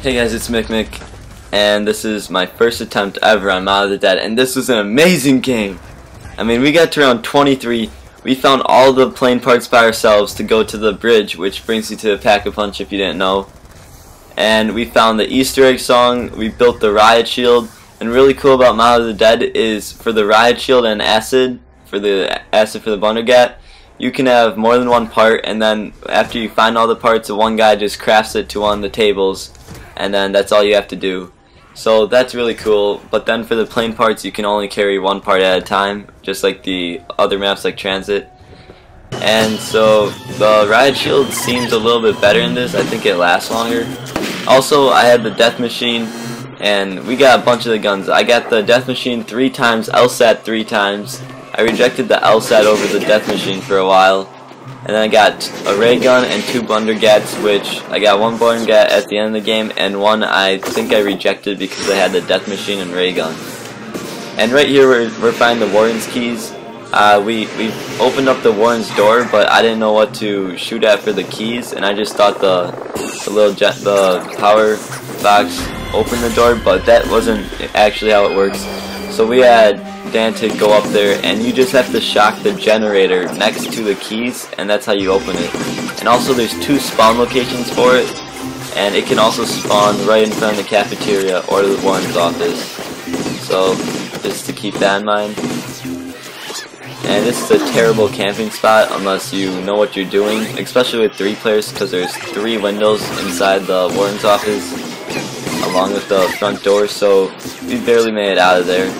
Hey guys, it's Micmic, and this is my first attempt ever on Out of the Dead, and this was an amazing game. I mean, we got to round 23, we found all the plane parts by ourselves to go to the bridge, which brings you to the Pack-a-Punch if you didn't know. And we found the Easter egg song, we built the riot shield, and really cool about Out of the Dead is for the riot shield and acid for the Bundergat, you can have more than one part, and then after you find all the parts, one guy just crafts it to one of the tables, and then that's all you have to do. So that's really cool. But then for the plane parts, you can only carry one part at a time, just like the other maps like Transit. And so the riot shield seems a little bit better in this. I think it lasts longer. Also, I had the death machine, and we got a bunch of the guns. I got the death machine 3 times, LSAT 3 times. I rejected the LSAT over the death machine for a while. And then I got a ray gun and 2 Bundergats, which I got 1 Bundergat at the end of the game, and 1 I think I rejected because I had the death machine and ray gun. And right here we're finding the Wardens Keys. We opened up the Warden's door, but I didn't know what to shoot at for the keys, and I just thought the power box opened the door, but that wasn't actually how it works. So we had Dante go up there, and you just have to shock the generator next to the keys, and that's how you open it. And also there's 2 spawn locations for it, and it can also spawn right in front of the cafeteria or the warden's office. So just to keep that in mind. And this is a terrible camping spot unless you know what you're doing, especially with 3 players, because there's 3 windows inside the warden's office along with the front door, so we barely made it out of there.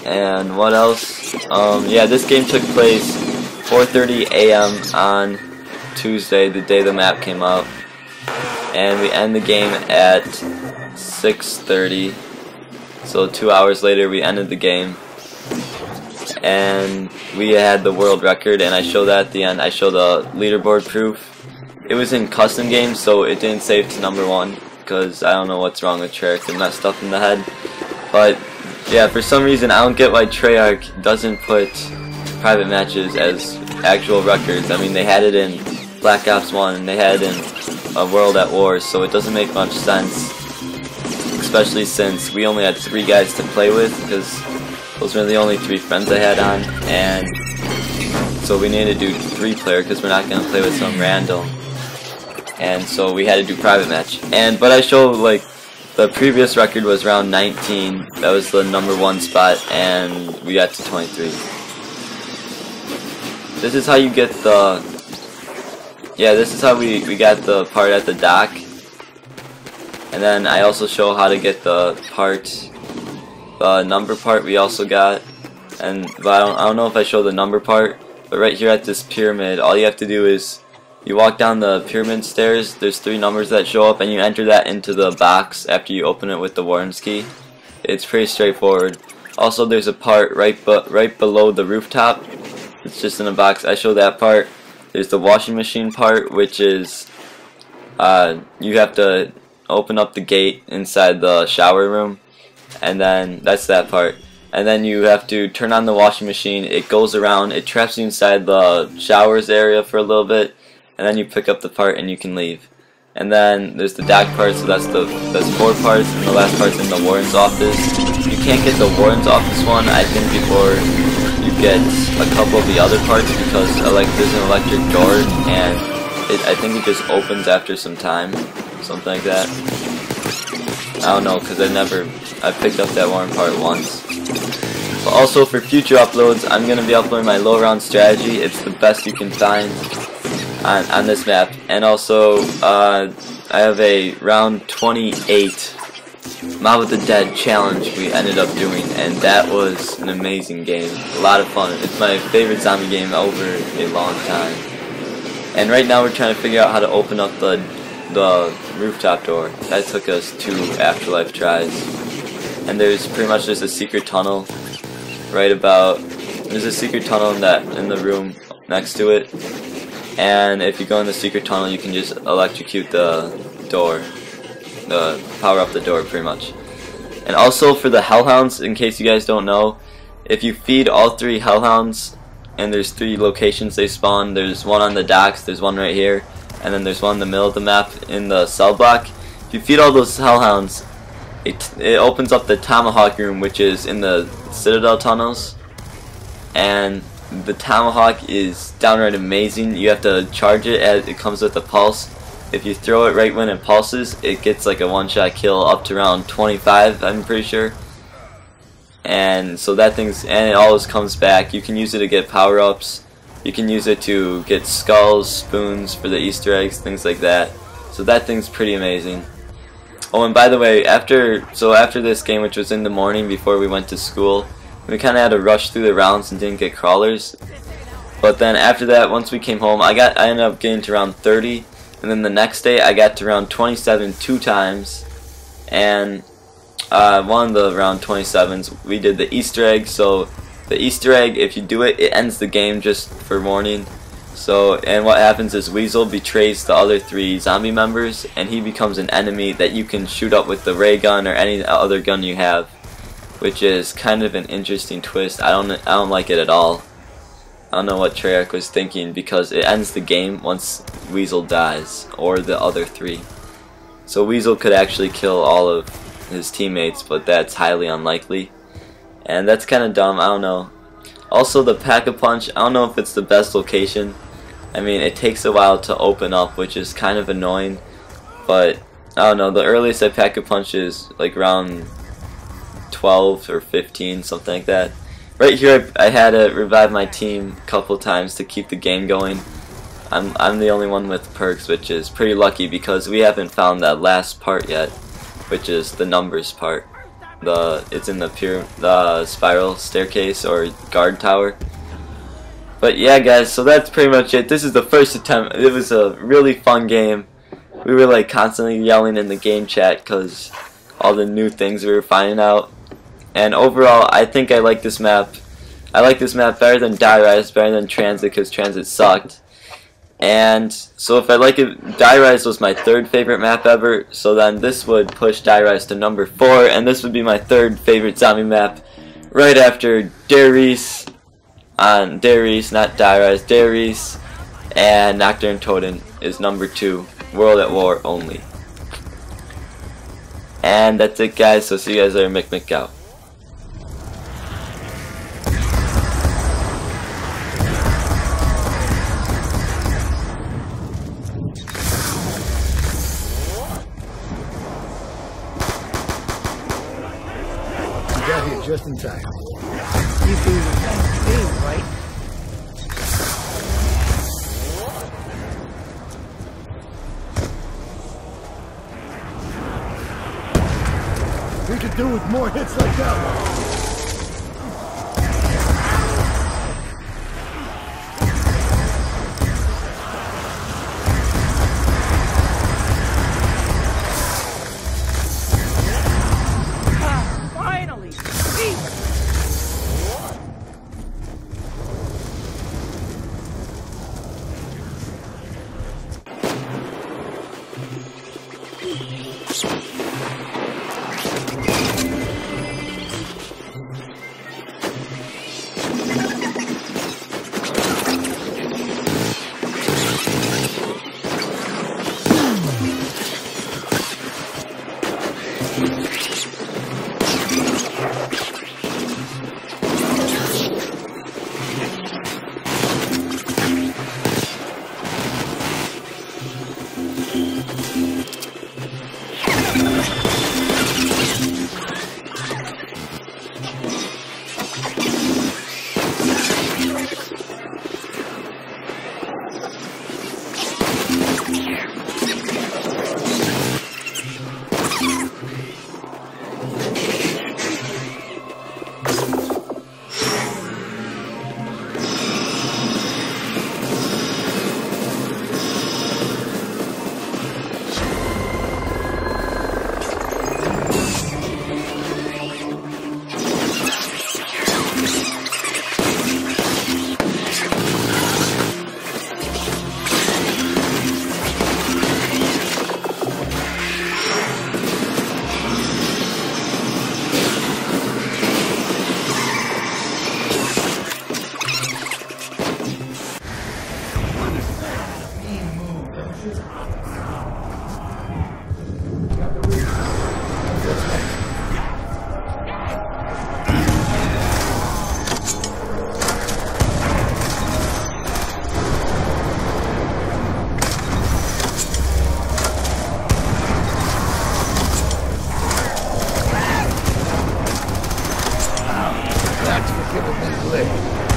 And what else? Yeah, this game took place 4:30 a.m. on Tuesday, the day the map came out, and we end the game at 6:30. So 2 hours later, we ended the game, and we had the world record. And I show that at the end. I show the leaderboard proof. It was in custom games, so it didn't save to number 1 because I don't know what's wrong with Treyarch. It messed up in the head, but. Yeah, for some reason I don't get why Treyarch doesn't put private matches as actual records. I mean, they had it in Black Ops 1 and they had it in a World at War, so it doesn't make much sense. Especially since we only had 3 guys to play with, because those were the only 3 friends I had on, and so we needed to do 3-player because we're not going to play with some random. And so we had to do private match. But I show like the previous record was round 19, that was the number 1 spot, and we got to 23. This is how you get the, this is how we got the part at the dock. And then I also show how to get the part, the number part we also got. But I don't know if I show the number part, but right here at this pyramid, all you have to do is you walk down the pyramid stairs, there's 3 numbers that show up, and you enter that into the box after you open it with the Wardens key. It's pretty straightforward. Also, there's a part right below the rooftop. It's just in a box. I show that part. There's the washing machine part, which is you have to open up the gate inside the shower room, and then that's that part. And then you have to turn on the washing machine. It goes around, it traps you inside the showers area for a little bit, and then you pick up the part and you can leave. And then there's the dock part, so that's 4 parts, and the last part's in the warden's office. You can't get the warden's office one, I think, before you get a couple of the other parts, because there's an electric door, and I think it just opens after some time, something like that. I don't know, because I picked up that warden part once. But also for future uploads, I'm going to be uploading my low round strategy. It's the best you can find on this map. And also I have a round 28 Out of the Dead challenge we ended up doing, and that was an amazing game, a lot of fun. It's my favorite zombie game over a long time. And right now we're trying to figure out how to open up the rooftop door. That took us 2 afterlife tries. And there's pretty much just a secret tunnel there's a secret tunnel in the room next to it. And if you go in the secret tunnel, you can just electrocute the door, power up the door pretty much. And also for the hellhounds, in case you guys don't know, if you feed all 3 hellhounds, and there's 3 locations they spawn, there's one on the docks, there's one right here, and then there's one in the middle of the map in the cell block. If you feed all those hellhounds, it opens up the tomahawk room, which is in the citadel tunnels, and the tomahawk is downright amazing. You have to charge it as it comes with a pulse. If you throw it right when it pulses, it gets like a one-shot kill up to round 25, I'm pretty sure. And so that thing's, and it always comes back. You can use it to get power-ups. You can use it to get skulls, spoons for the Easter eggs, things like that. So that thing's pretty amazing. Oh, and by the way, after this game, which was in the morning before we went to school, we kind of had to rush through the rounds and didn't get crawlers. But then after that, once we came home, I ended up getting to round 30, and then the next day I got to round 27 2 times, and one of the round 27s we did the Easter egg. So the Easter egg, if you do it, it ends the game, just for warning. So, and what happens is Weasel betrays the other 3 zombie members, and he becomes an enemy that you can shoot up with the ray gun or any other gun you have, which is kind of an interesting twist. I don't like it at all. I don't know what Treyarch was thinking, because it ends the game once Weasel dies, or the other 3. So Weasel could actually kill all of his teammates, but that's highly unlikely, and that's kind of dumb. I don't know. Also, the Pack-a-Punch, I don't know if it's the best location. I mean, it takes a while to open up, which is kind of annoying, but I don't know, the earliest I Pack-a-Punch is like around 12 or 15, something like that. Right here I had to revive my team a couple times to keep the game going. I'm the only one with perks, which is pretty lucky because we haven't found that last part yet, which is the numbers part. It's in the spiral staircase or guard tower. But yeah, guys, so that's pretty much it. This is the first attempt. It was a really fun game. We were like constantly yelling in the game chat because all the new things we were finding out. And overall, I think I like this map. I like this map better than Die Rise, better than Transit, because Transit sucked. And so if I like it, Die Rise was my 3rd favorite map ever, so then this would push Die Rise to number 4, and this would be my 3rd favorite zombie map, right after Darius, not Die Rise, Darius, and Nocturne Totem is number 2, World at War only. And that's it, guys, so see you guys later. Micmic out. Got here just in time. You do the same thing, right? We could do with more hits like that one. giving me lick.